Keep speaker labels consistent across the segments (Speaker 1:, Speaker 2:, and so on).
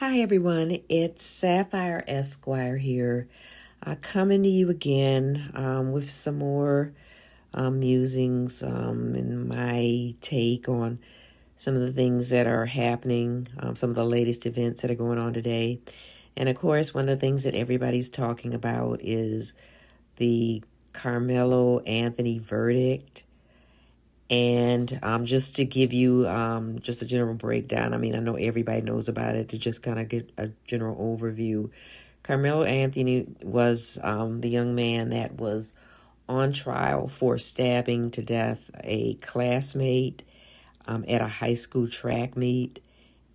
Speaker 1: Hi everyone, it's Sapphire Esquire here, coming to you again with some more musings and my take on some of the things that are happening, some of the latest events that are going on today. And of course, one of the things that everybody's talking about is the Karmelo Anthony verdict. And just to give you just a general breakdown, I mean, I know everybody knows about it. To just kind of get a general overview, Karmelo Anthony was the young man that was on trial for stabbing to death a classmate at a high school track meet.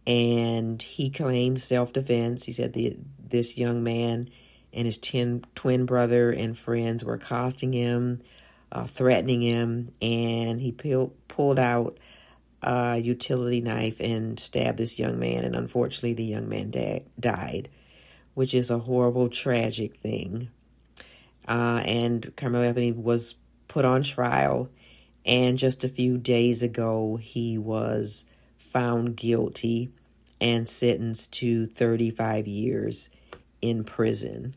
Speaker 1: And he claimed self-defense. He said this young man and his twin brother and friends were accosting him, threatening him, and he pulled out a utility knife and stabbed this young man, and unfortunately the young man died, which is a horrible, tragic thing. And Carmelo Anthony was put on trial, and just a few days ago he was found guilty and sentenced to 35 years in prison.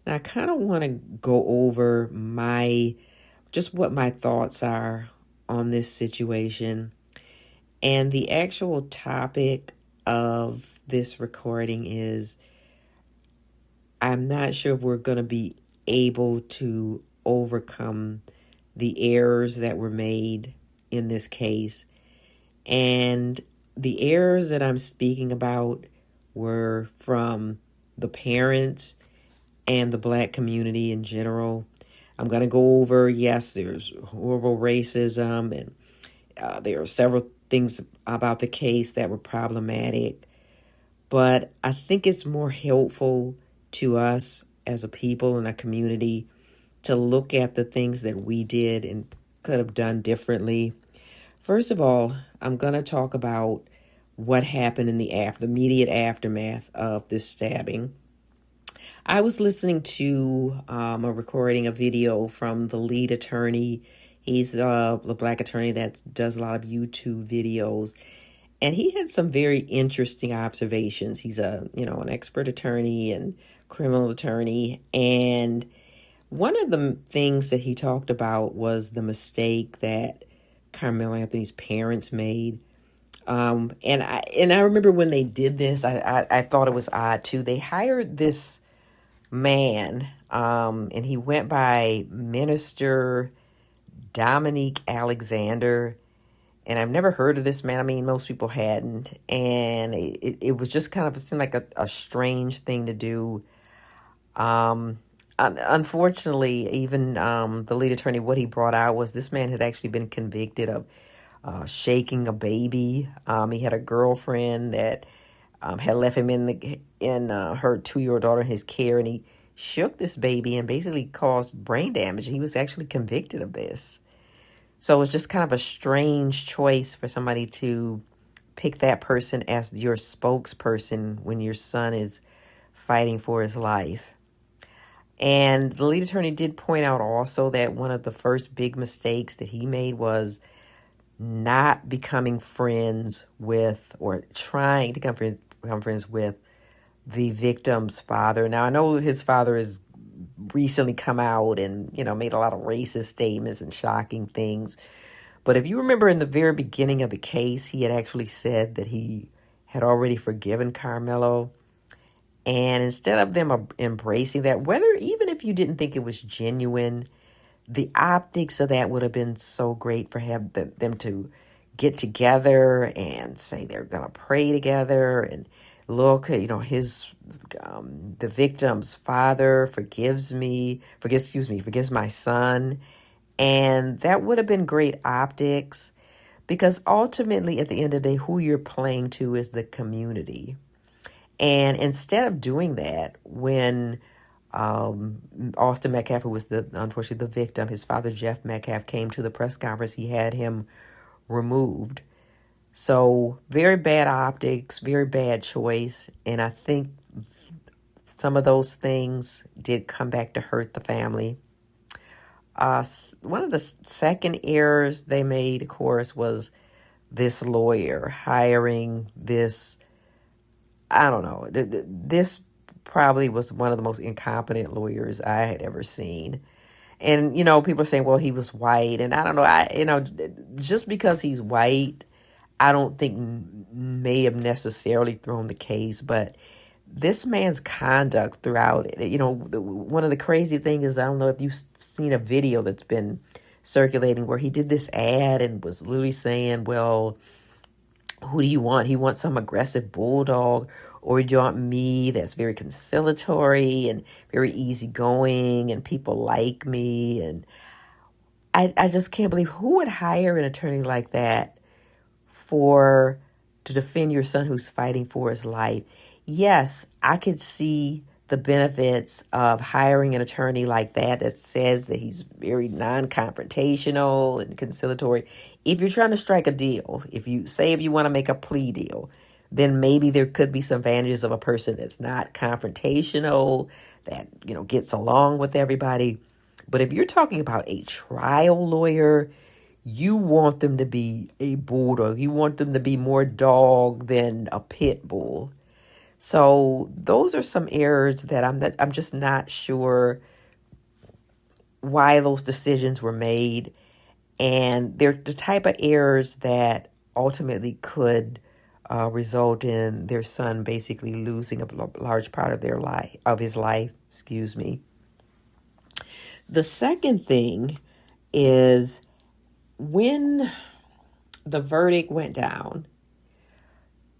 Speaker 1: Now, I kind of want to go over what my thoughts are on this situation. And the actual topic of this recording is, I'm not sure if we're going to be able to overcome the errors that were made in this case. And the errors that I'm speaking about were from the parents and the Black community in general. I'm going to go over, yes, there's horrible racism, and there are several things about the case that were problematic. But I think it's more helpful to us as a people and a community to look at the things that we did and could have done differently. First of all, I'm going to talk about what happened in the immediate aftermath of this stabbing. I was listening to a video from the lead attorney. He's the Black attorney that does a lot of YouTube videos. And he had some very interesting observations. He's an expert attorney and criminal attorney. And one of the things that he talked about was the mistake that Carmelo Anthony's parents made. And I remember when they did this, I thought it was odd too. They hired this man, and he went by Minister Dominique Alexander. And I've never heard of this man. I mean, most people hadn't. And it was just kind of, it seemed like a strange thing to do. Unfortunately, even the lead attorney, what he brought out was this man had actually been convicted of shaking a baby. He had a girlfriend that had left him in her 2-year-old daughter in his care, and he shook this baby and basically caused brain damage. He was actually convicted of this. So it was just kind of a strange choice for somebody to pick that person as your spokesperson when your son is fighting for his life. And the lead attorney did point out also that one of the first big mistakes that he made was not becoming friends with, or trying to become friends with, the victim's father. Now, I know his father has recently come out and, made a lot of racist statements and shocking things. But if you remember in the very beginning of the case, he had actually said that he had already forgiven Karmelo. And instead of them embracing that, even if you didn't think it was genuine, the optics of that would have been so great for them to get together and say they're going to pray together and look, the victim's father forgives my son. And that would have been great optics, because ultimately at the end of the day, who you're playing to is the community. And instead of doing that, when Austin Metcalf, who was unfortunately the victim, his father, Jeff Metcalf, came to the press conference, he had him removed. So very bad optics, very bad choice. And I think some of those things did come back to hurt the family. One of the second errors they made, of course, was this lawyer hiring this I don't know. This probably was one of the most incompetent lawyers I had ever seen. And, people are saying, well, he was white. And I don't know. Just because he's white, I don't think may have necessarily thrown the case. But this man's conduct throughout it, one of the crazy things is, I don't know if you've seen a video that's been circulating where he did this ad and was literally saying, well, who do you want? He wants some aggressive bulldog, or do you want me that's very conciliatory and very easygoing and people like me? And I just can't believe who would hire an attorney like that for to defend your son who's fighting for his life. Yes, I could see the benefits of hiring an attorney like that says that he's very non-confrontational and conciliatory. If you're trying to strike a deal, if you want to make a plea deal, then maybe there could be some advantages of a person that's not confrontational, that, gets along with everybody. But if you're talking about a trial lawyer, you want them to be a bulldog. You want them to be more dog than a pit bull. So those are some errors that I'm just not sure why those decisions were made. And they're the type of errors that ultimately could result in their son basically losing a large part of his life. Excuse me. The second thing is, when the verdict went down,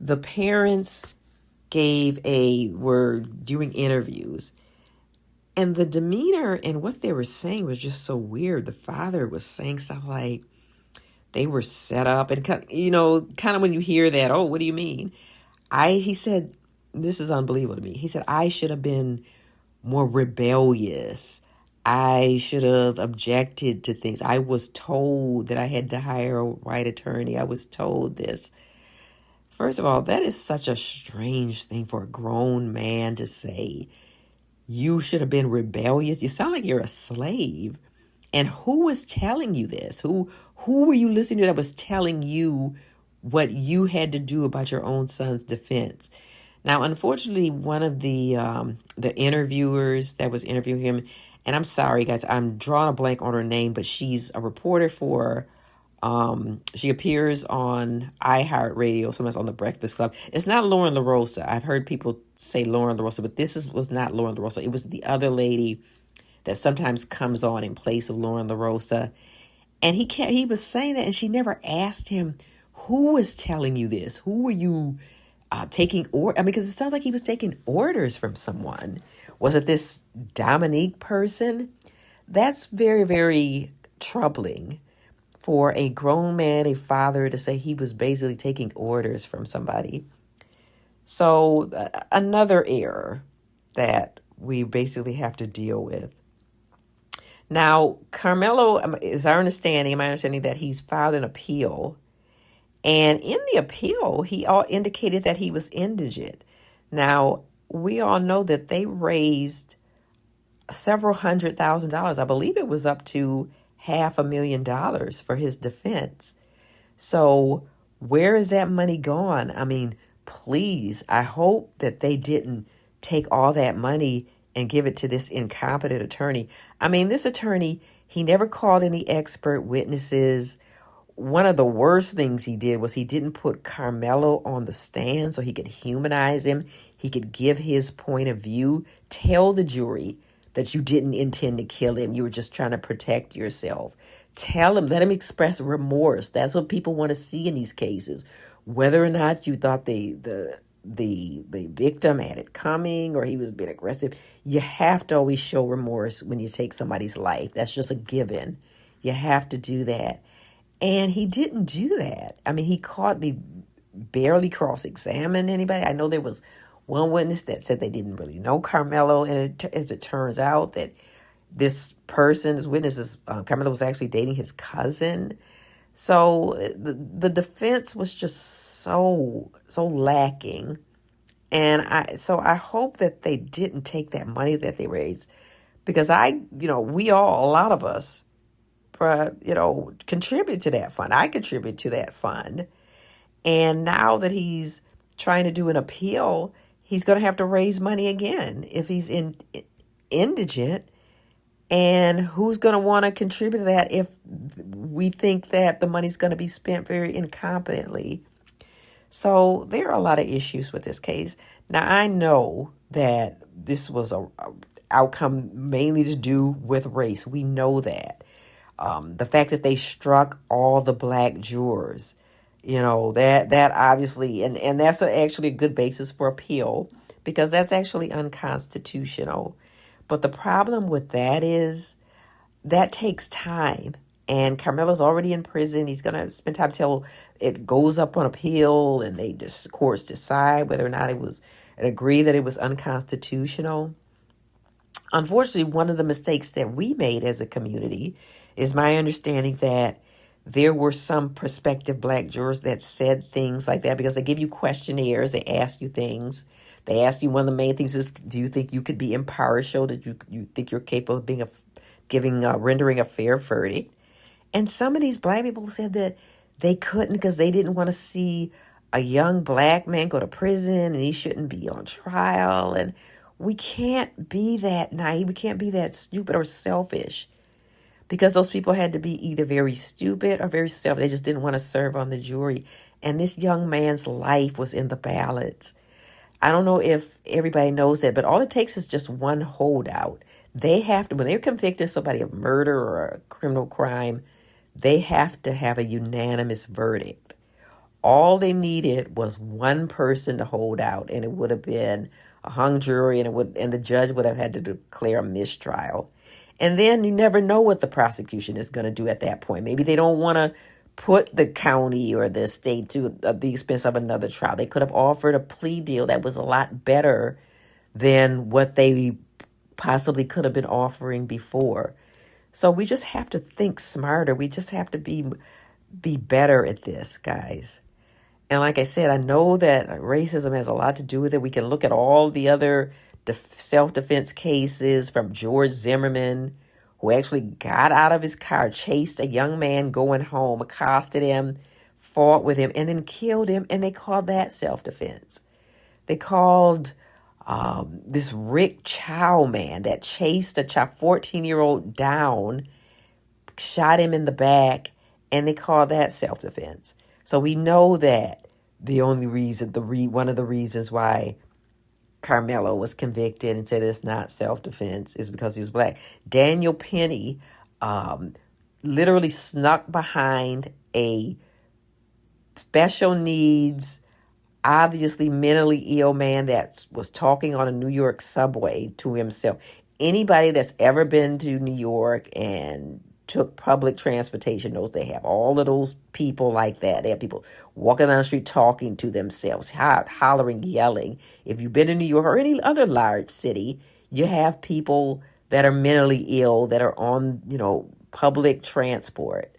Speaker 1: the parents were doing interviews, and the demeanor and what they were saying was just so weird. The father was saying stuff like they were set up, and kind of when you hear that, oh, what do you mean? He said, this is unbelievable to me. He said, I should have been more rebellious. I should have objected to things. I was told that I had to hire a white attorney. I was told this. First of all, that is such a strange thing for a grown man to say. You should have been rebellious. You sound like you're a slave. And who was telling you this? Who were you listening to that was telling you what you had to do about your own son's defense? Now, unfortunately, one of the interviewers that was interviewing him, and I'm sorry, guys, I'm drawing a blank on her name, but she's a reporter for, she appears on iHeartRadio, sometimes on The Breakfast Club. It's not Lauren LaRosa. I've heard people say Lauren LaRosa, but was not Lauren LaRosa. It was the other lady that sometimes comes on in place of Lauren LaRosa. And he was saying that, and she never asked him, who was telling you this? Who were you taking because it sounds like he was taking orders from someone. Was it this Dominique person? That's very, very troubling for a grown man, a father, to say he was basically taking orders from somebody. So another error that we basically have to deal with. Now, Karmelo, is my understanding that he's filed an appeal. And in the appeal, he indicated that he was indigent. Now, we all know that they raised several $100,000. I believe it was up to $500,000 for his defense. So where is that money gone? I mean, please, I hope that they didn't take all that money and give it to this incompetent attorney. I mean, this attorney, he never called any expert witnesses. One of the worst things he did was he didn't put Karmelo on the stand so he could humanize him. He could give his point of view, tell the jury that you didn't intend to kill him. You were just trying to protect yourself. Tell him, let him express remorse. That's what people want to see in these cases. Whether or not you thought the victim had it coming or he was being aggressive, you have to always show remorse when you take somebody's life. That's just a given. You have to do that. And he didn't do that. I mean, he barely cross-examined anybody. I know there was one witness that said they didn't really know Karmelo. And as it turns out that this person's witnesses, Karmelo was actually dating his cousin. So the defense was just so lacking. And I hope that they didn't take that money that they raised, because a lot of us, contribute to that fund. I contribute to that fund. And now that he's trying to do an appeal, he's going to have to raise money again if he's indigent. And who's going to want to contribute to that if we think that the money's going to be spent very incompetently? So there are a lot of issues with this case. Now, I know that this was a outcome mainly to do with race. We know that. The fact that they struck all the black jurors, that obviously, and that's actually a good basis for appeal because that's actually unconstitutional. But the problem with that is that takes time. And Karmelo's already in prison. He's going to spend time till it goes up on appeal and courts decide whether or not it was and agree that it was unconstitutional. Unfortunately, one of the mistakes that we made as a community is my understanding that there were some prospective black jurors that said things like that because they give you questionnaires, they ask you things. They ask you, one of the main things is, do you think you could be impartial? Did you think you're capable of rendering a fair verdict? And some of these black people said that they couldn't because they didn't want to see a young black man go to prison and he shouldn't be on trial. And we can't be that naive. We can't be that stupid or selfish because those people had to be either very stupid or very selfish. They just didn't want to serve on the jury. And this young man's life was in the balance. I don't know if everybody knows that, but all it takes is just one holdout. They have to, when they're convicting somebody of murder or a criminal crime, they have to have a unanimous verdict. All they needed was one person to hold out, and it would have been a hung jury, and the judge would have had to declare a mistrial. And then you never know what the prosecution is going to do at that point. Maybe they don't want to put the county or the state to the expense of another trial. They could have offered a plea deal that was a lot better than what they possibly could have been offering before. So we just have to think smarter. We just have to be better at this, guys. And like I said, I know that racism has a lot to do with it. We can look at all the other self-defense cases from George Zimmerman, who actually got out of his car, chased a young man going home, accosted him, fought with him, and then killed him, and they called that self-defense. They called this Rick Chow man that chased a 14-year-old down, shot him in the back, and they called that self-defense. So we know that the only reason, one of the reasons why Karmelo was convicted and said it's not self-defense is because he was black. Daniel Penny literally snuck behind a special needs, obviously mentally ill man that was talking on a New York subway to himself. Anybody that's ever been to New York and took public transportation knows they have all of those people like that. They have people walking down the street talking to themselves, hollering, yelling. If you've been to New York or any other large city, you have people that are mentally ill that are on, public transport.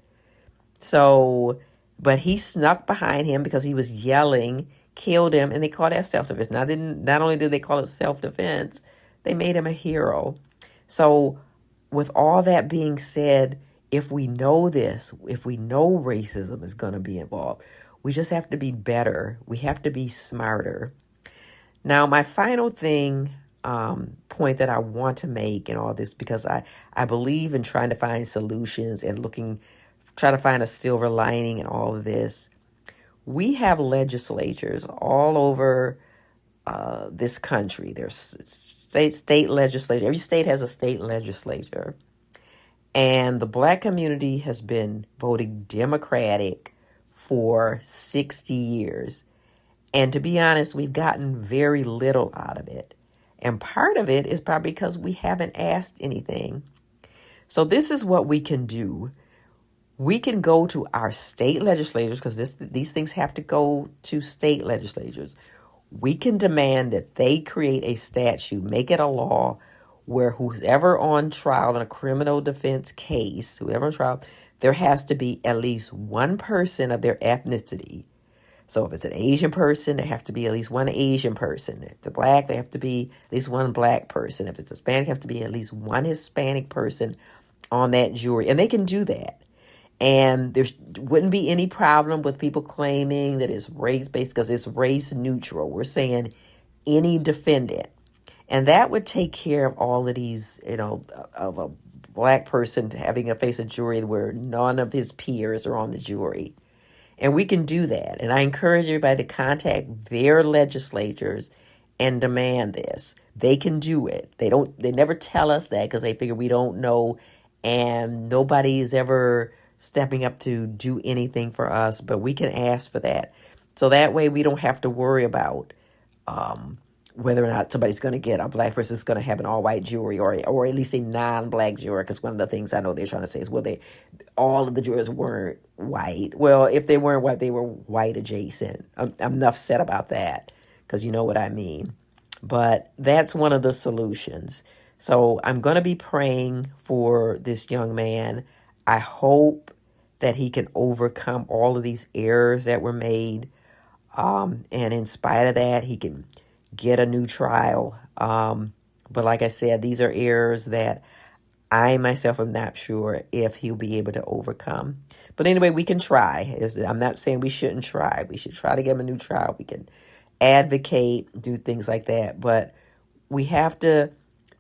Speaker 1: So, but he snuck behind him because he was yelling, killed him, and they called that self-defense. Not only did they call it self-defense, they made him a hero. So with all that being said, if we know this, if we know racism is going to be involved, we just have to be better. We have to be smarter. Now, my final point that I want to make in all this, because I believe in trying to find solutions and try to find a silver lining in all of this. We have legislatures all over this country. There's state legislature. Every state has a state legislature. And the black community has been voting Democratic for 60 years. And to be honest, we've gotten very little out of it. And part of it is probably because we haven't asked anything. So this is what we can do. We can go to our state legislators, because these things have to go to state legislatures. We can demand that they create a statute, make it a law, where whoever on trial in a criminal defense case, whoever on trial, there has to be at least one person of their ethnicity. So if it's an Asian person, there has to be at least one Asian person. If they're black, there have to be at least one black person. If it's Hispanic, there has to be at least one Hispanic person on that jury. And they can do that. And there wouldn't be any problem with people claiming that it's race-based because it's race neutral. We're saying any defendant. And that would take care of all of these, of a black person having to face a jury where none of his peers are on the jury. And we can do that. And I encourage everybody to contact their legislatures and demand this. They can do it. They never tell us that because they figure we don't know, and nobody is ever stepping up to do anything for us, but we can ask for that. So that way we don't have to worry about whether or not somebody's going to get a black person is going to have an all-white jury or at least a non-black jury, because one of the things I know they're trying to say is, well, all of the jurors weren't white. Well, if they weren't white, they were white adjacent. I'm enough said about that, because you know what I mean. But that's one of the solutions. So I'm going to be praying for this young man. I hope that he can overcome all of these errors that were made. And in spite of that, he can get a new trial. But like I said, these are errors that I myself am not sure if he'll be able to overcome. But anyway, we can try. I'm not saying we shouldn't try. We should try to get him a new trial. We can advocate, do things like that. But we have to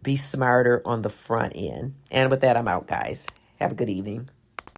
Speaker 1: be smarter on the front end. And with that, I'm out, guys. Have a good evening.